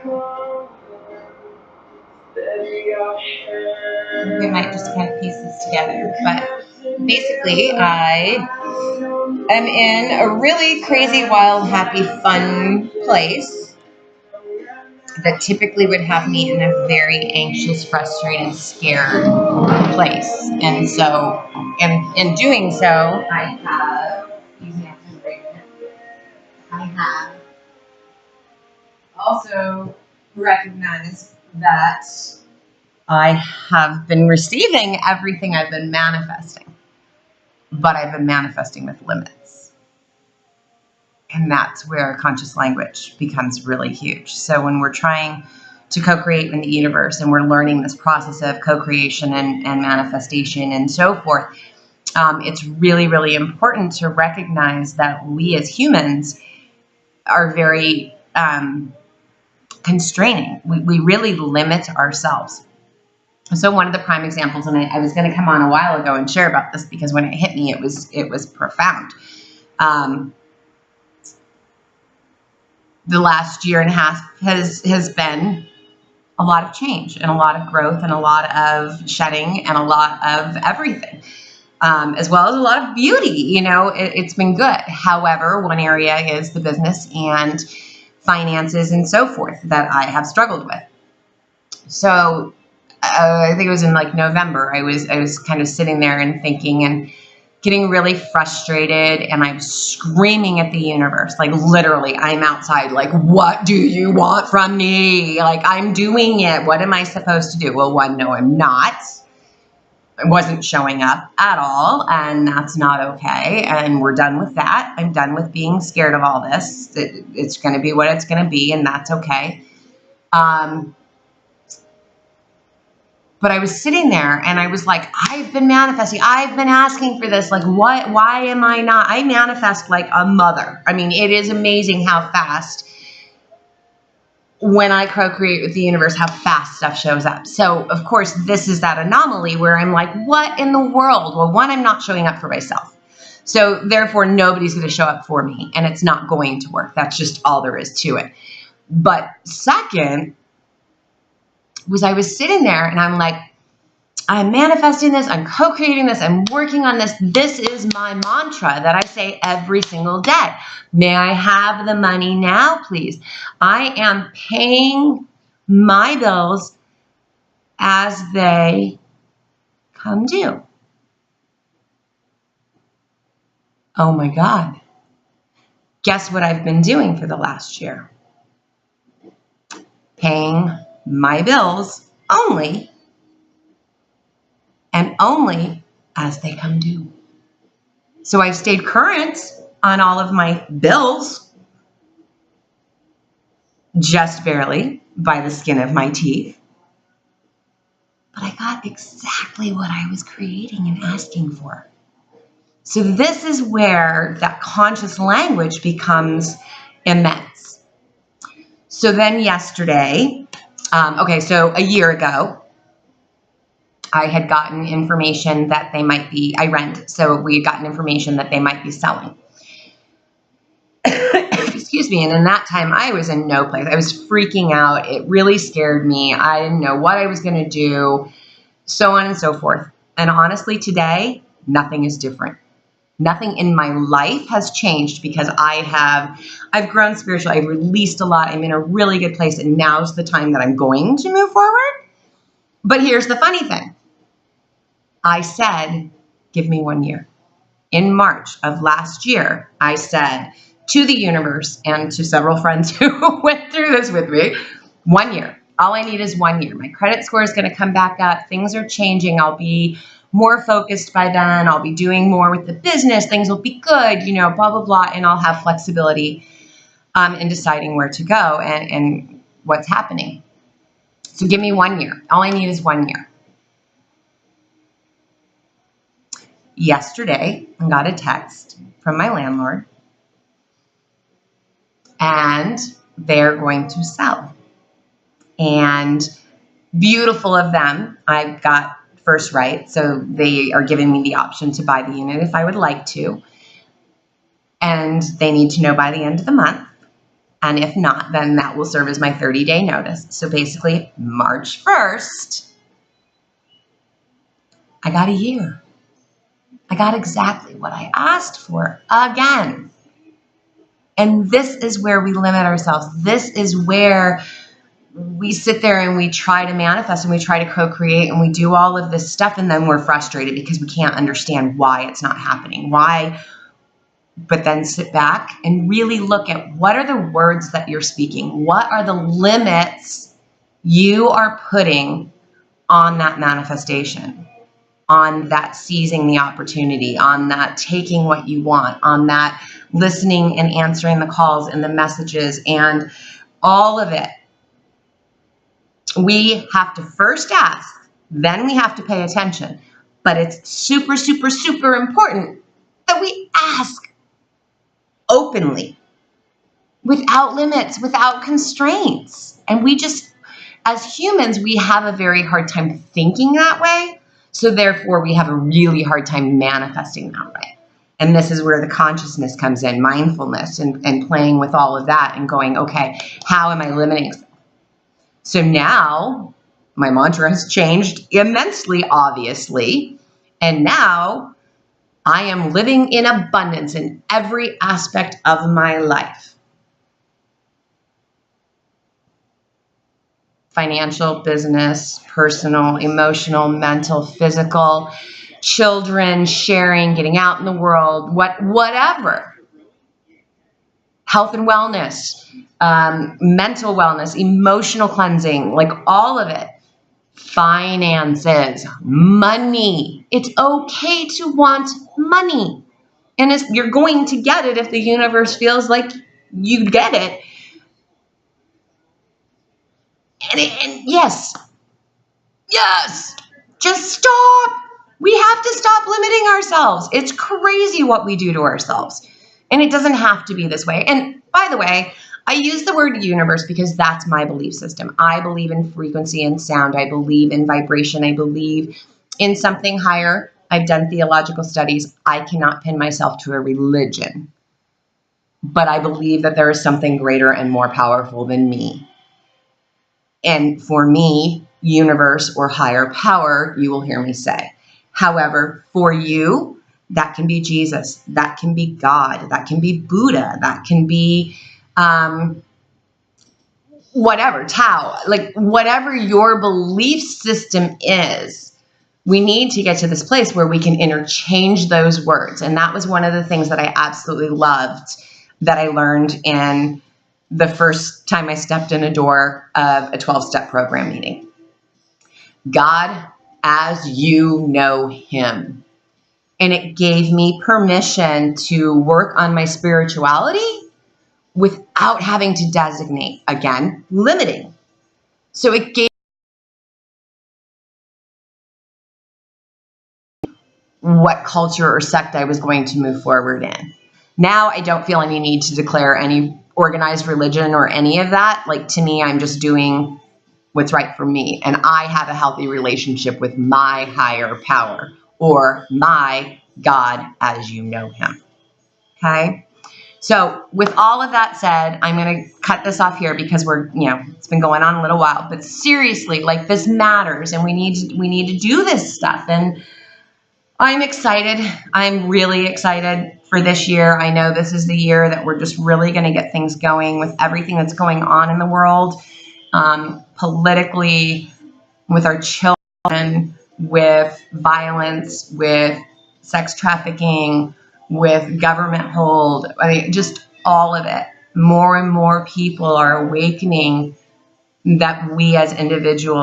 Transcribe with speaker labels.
Speaker 1: We might just kind of piece this together, but basically I am in a really crazy, wild, happy, fun place that typically would have me in a very anxious, frustrated, scared place. And so in doing so, I have also recognized that I have been receiving everything I've been manifesting, but I've been manifesting with limits. And that's where conscious language becomes really huge. So when we're trying to co-create in the universe and we're learning this process of co-creation and manifestation and so forth, it's really, really important to recognize that we as humans are very constraining. We really limit ourselves. So one of the prime examples, and I was going to come on a while ago and share about this because when it hit me, it was profound. The last year and a half has been a lot of change and a lot of growth and a lot of shedding and a lot of everything, as well as a lot of beauty. You know, it's been good. However, one area is the business and finances and so forth that I have struggled with. So I think it was in like November, I was kind of sitting there and thinking and getting really frustrated, and I'm screaming at the universe. Like literally, I'm outside, like, what do you want from me? Like, I'm doing it. What am I supposed to do? Well, one, no, I'm not. I wasn't showing up at all, and that's not okay. And we're done with that. I'm done with being scared of all this. It's going to be what it's going to be, and that's okay. But I was sitting there and I was like, I've been manifesting. I've been asking for this. Like, what? Why am I not? I manifest like a mother. I mean, it is amazing how fast, when I co-create with the universe, how fast stuff shows up. So, of course, this is that anomaly where I'm like, what in the world? Well, one, I'm not showing up for myself. So, therefore, nobody's going to show up for me. And it's not going to work. That's just all there is to it. But second, I was sitting there and I'm like, I'm manifesting this, I'm co-creating this, I'm working on this. This is my mantra that I say every single day. May I have the money now, please? I am paying my bills as they come due. Oh my God. Guess what I've been doing for the last year? Paying my bills only and only as they come due. So I've stayed current on all of my bills, just barely by the skin of my teeth. But I got exactly what I was creating and asking for. So this is where that conscious language becomes immense. So then yesterday, so a year ago, I had gotten information that they might be, I rent, so we had gotten information that they might be selling. Excuse me. And in that time, I was in no place. I was freaking out. It really scared me. I didn't know what I was going to do, so on and so forth. And honestly, today, nothing is different. Nothing in my life has changed because I've grown spiritually. I've released a lot. I'm in a really good place. And now's the time that I'm going to move forward. But here's the funny thing. I said, give me 1 year. In March of last year, I said to the universe and to several friends who went through this with me, 1 year. All I need is 1 year. My credit score is going to come back up. Things are changing. I'll be more focused by then. I'll be doing more with the business. Things will be good, blah, blah, blah. And I'll have flexibility in deciding where to go and what's happening. So give me 1 year. All I need is 1 year. Yesterday, I got a text from my landlord, and they're going to sell. And beautiful of them, I've got first right, so they are giving me the option to buy the unit if I would like to. And they need to know by the end of the month. And if not, then that will serve as my 30-day notice. So basically, March 1st, I got a year. I got exactly what I asked for again. And this is where we limit ourselves. This is where we sit there and we try to manifest and we try to co-create and we do all of this stuff, and then we're frustrated because we can't understand why it's not happening. Why? But then sit back and really look at what are the words that you're speaking? What are the limits you are putting on that manifestation, on that seizing the opportunity, on that taking what you want, on that listening and answering the calls and the messages and all of it? We have to first ask, then we have to pay attention. But it's super, super, super important that we ask openly, without limits, without constraints. And we just, as humans, we have a very hard time thinking that way. So therefore, we have a really hard time manifesting that way. And this is where the consciousness comes in, mindfulness, and playing with all of that and going, okay, how am I limiting? So now my mantra has changed immensely, obviously. And now I am living in abundance in every aspect of my life. Financial, business, personal, emotional, mental, physical, children, sharing, getting out in the world, whatever. Health and wellness, mental wellness, emotional cleansing, like all of it. Finances, money. It's okay to want money. And you're going to get it if the universe feels like you get it. And yes, just stop. We have to stop limiting ourselves. It's crazy what we do to ourselves. And it doesn't have to be this way. And by the way, I use the word universe because that's my belief system. I believe in frequency and sound. I believe in vibration. I believe in something higher. I've done theological studies. I cannot pin myself to a religion. But I believe that there is something greater and more powerful than me. And for me, universe or higher power, you will hear me say. However, for you, that can be Jesus, that can be God, that can be Buddha, that can be whatever, Tao, like whatever your belief system is. We need to get to this place where we can interchange those words. And that was one of the things that I absolutely loved that I learned in the first time I stepped in a door of a 12-step program meeting. God as you know him. And it gave me permission to work on my spirituality without having to designate, again, limiting. So it gave what culture or sect I was going to move forward in. Now I don't feel any need to declare any organized religion or any of that. Like, to me, I'm just doing what's right for me. And I have a healthy relationship with my higher power, or my God as you know him. Okay? So with all of that said, I'm going to cut this off here because it's been going on a little while, but seriously, like, this matters, and we need to do this stuff. And I'm excited. I'm really excited for this year. I know this is the year that we're just really going to get things going with everything that's going on in the world, politically, with our children, with violence, with sex trafficking, with government hold. I mean, just all of it. More and more people are awakening that we as individuals